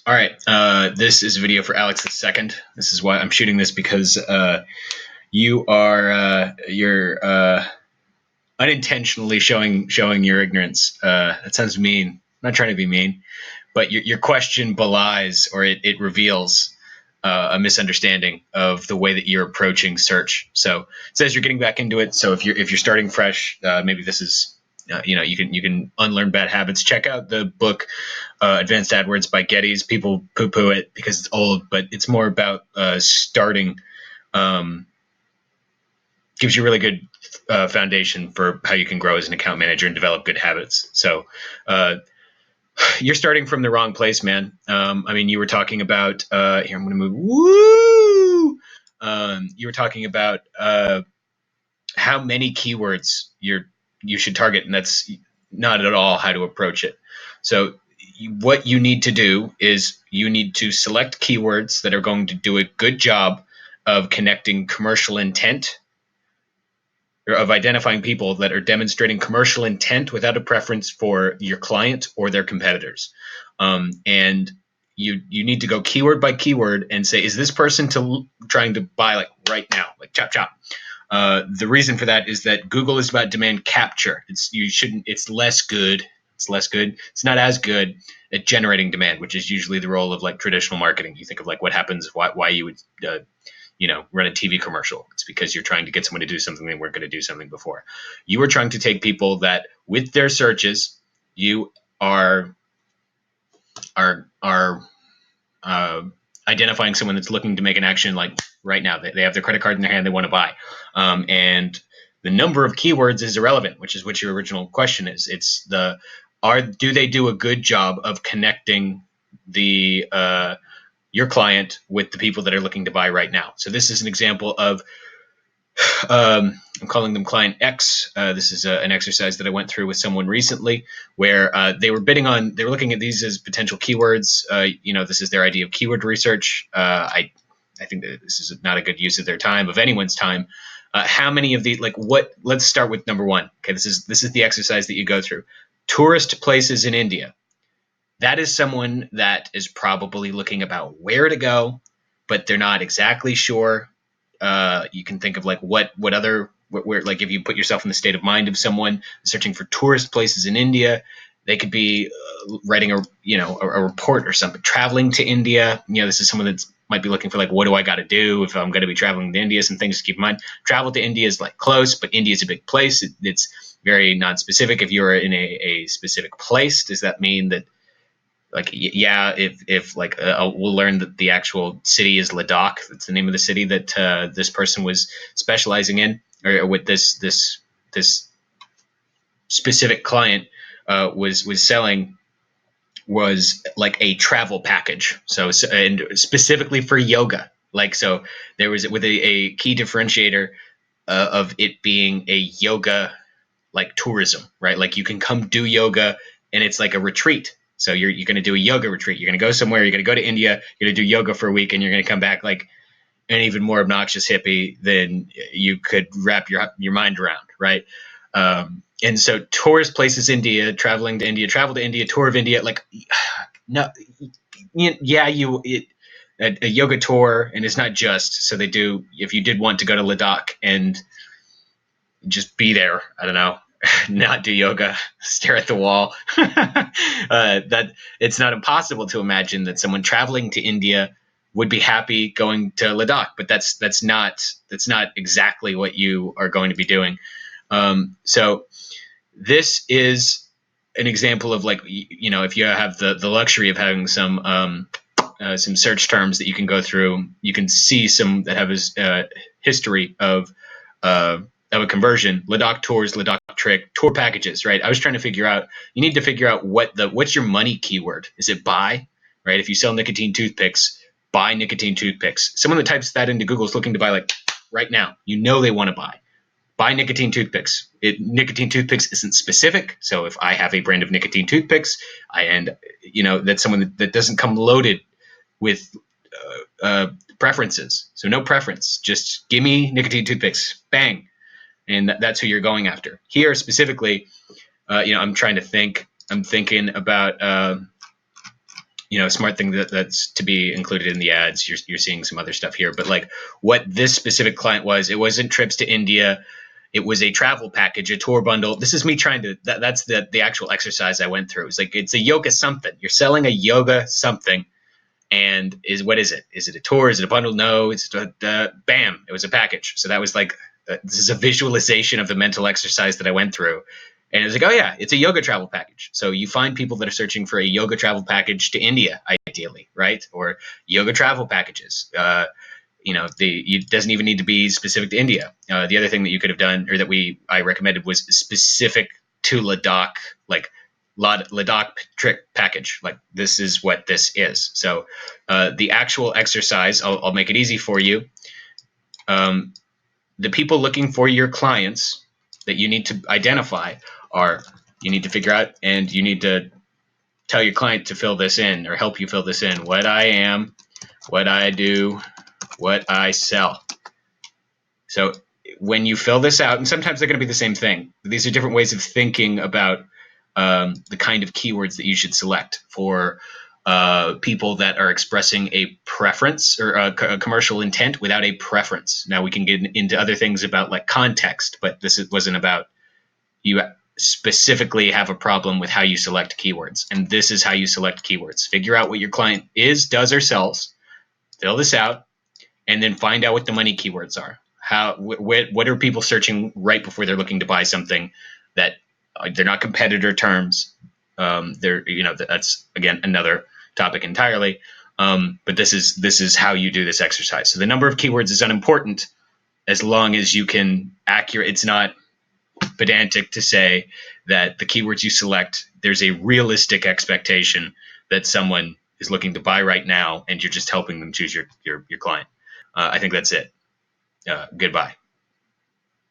All right. This is a video for Alex the Second. This is why I'm shooting this because you're unintentionally showing your ignorance. That sounds mean. I'm not trying to be mean, but your question belies or it reveals a misunderstanding of the way that you're approaching search. So it says you're getting back into it. So if you're starting fresh, maybe this is you can unlearn bad habits. Check out the book Advanced AdWords by Geddes. People poo-poo it because it's old, but it's more about starting. Gives you a really good foundation for how you can grow as an account manager and develop good habits. So you're starting from the wrong place, man. I mean, you were talking about here. I'm going to move. Woo! You were talking about how many keywords you should target, and that's not at all how to approach it. So what you need to do is you need to select keywords that are going to do a good job of connecting commercial intent, or of identifying people that are demonstrating commercial intent without a preference for your client or their competitors. And you need to go keyword by keyword and say, is this person trying to buy like right now, like chop chop? The reason for that is that Google is about demand capture. It's less good. It's not as good at generating demand, which is usually the role of like traditional marketing. You think of like what happens, why you would run a TV commercial. It's because you're trying to get someone to do something they weren't going to do something before. You are trying to take people that with their searches, you are identifying someone that's looking to make an action like right now. They have their credit card in their hand, they want to buy. And the number of keywords is irrelevant, which is what your original question is. It's do they do a good job of connecting your client with the people that are looking to buy right now? So this is an example of I'm calling them client X. This is an exercise that I went through with someone recently where they were looking at these as potential keywords. This is their idea of keyword research. I think that this is not a good use of their time, of anyone's time. How many of these, let's start with number one. Okay, this is the exercise that you go through. Tourist places in India. That is someone that is probably looking about where to go, but they're not exactly sure. You can think of like where if you put yourself in the state of mind of someone searching for tourist places in India, they could be writing a report or something, traveling to India. This is someone that might be looking for like, what do I got to do if I'm going to be traveling to India? Some things to keep in mind. Travel to India is like close, but India is a big place. It's very non-specific. If you're in a specific place, does that mean that if we'll learn that the actual city is Ladakh. That's the name of the city that this person was specializing in, or with this specific client was selling, was like a travel package. So and specifically for yoga. So there was with a key differentiator of it being a yoga like tourism, right? Like you can come do yoga and it's like a retreat. So you're going to do a yoga retreat. You're going to go somewhere. You're going to go to India. You're going to do yoga for a week, and you're going to come back like an even more obnoxious hippie than you could wrap your mind around, right? And so tourist places, India, travel to India, tour of India. Like, no, yeah, a yoga tour, and it's not just. So they do. If you did want to go to Ladakh and just be there, I don't know, not do yoga, stare at the wall. That it's not impossible to imagine that someone traveling to India would be happy going to Ladakh, but that's not exactly what you are going to be doing. So this is an example of if you have the luxury of having some search terms that you can go through, you can see some that have a history of a conversion. Ladakh tours, Ladakh trick, tour packages, right? I was trying to figure out, you need to figure out what's your money keyword. Is it buy, right? If you sell nicotine toothpicks, buy nicotine toothpicks. Someone that types that into Google is looking to buy like right now. They want to buy nicotine toothpicks. Nicotine toothpicks isn't specific. So if I have a brand of nicotine toothpicks, that's someone that doesn't come loaded with preferences. So no preference, just give me nicotine toothpicks, bang. And that's who you're going after. Here specifically, I'm trying to think. I'm thinking about, smart thing that's to be included in the ads. You're seeing some other stuff here, but like what this specific client was, it wasn't trips to India. It was a travel package, a tour bundle. This is me trying to. That's the actual exercise I went through. It's like it's a yoga something. You're selling a yoga something, and what is it? Is it a tour? Is it a bundle? No, it's bam. It was a package. So that was like this is a visualization of the mental exercise that I went through. And it was like, oh yeah, it's a yoga travel package. So you find people that are searching for a yoga travel package to India, ideally, right? Or yoga travel packages. It doesn't even need to be specific to India. The other thing that you could have done, or that I recommended, was specific to Ladakh, like Ladakh trick package. Like this is what this is. So the actual exercise, I'll make it easy for you. The people looking for your clients that you need to identify are, you need to figure out, and you need to tell your client to fill this in or help you fill this in. What I am, what I do, what I sell. So when you fill this out, and sometimes they're going to be the same thing. These are different ways of thinking about the kind of keywords that you should select for people that are expressing a preference or a commercial intent without a preference. Now we can get into other things about like context, but wasn't about you specifically have a problem with how you select keywords. And this is how you select keywords. Figure out what your client is, does, or sells. Fill this out, and then find out what the money keywords are. What are people searching right before they're looking to buy something that they're not competitor terms. That's again another topic entirely. But this is how you do this exercise. So the number of keywords is unimportant as long as you can accurate. It's not pedantic to say that the keywords you select, there's a realistic expectation that someone is looking to buy right now, and you're just helping them choose your client. I think that's it. Goodbye.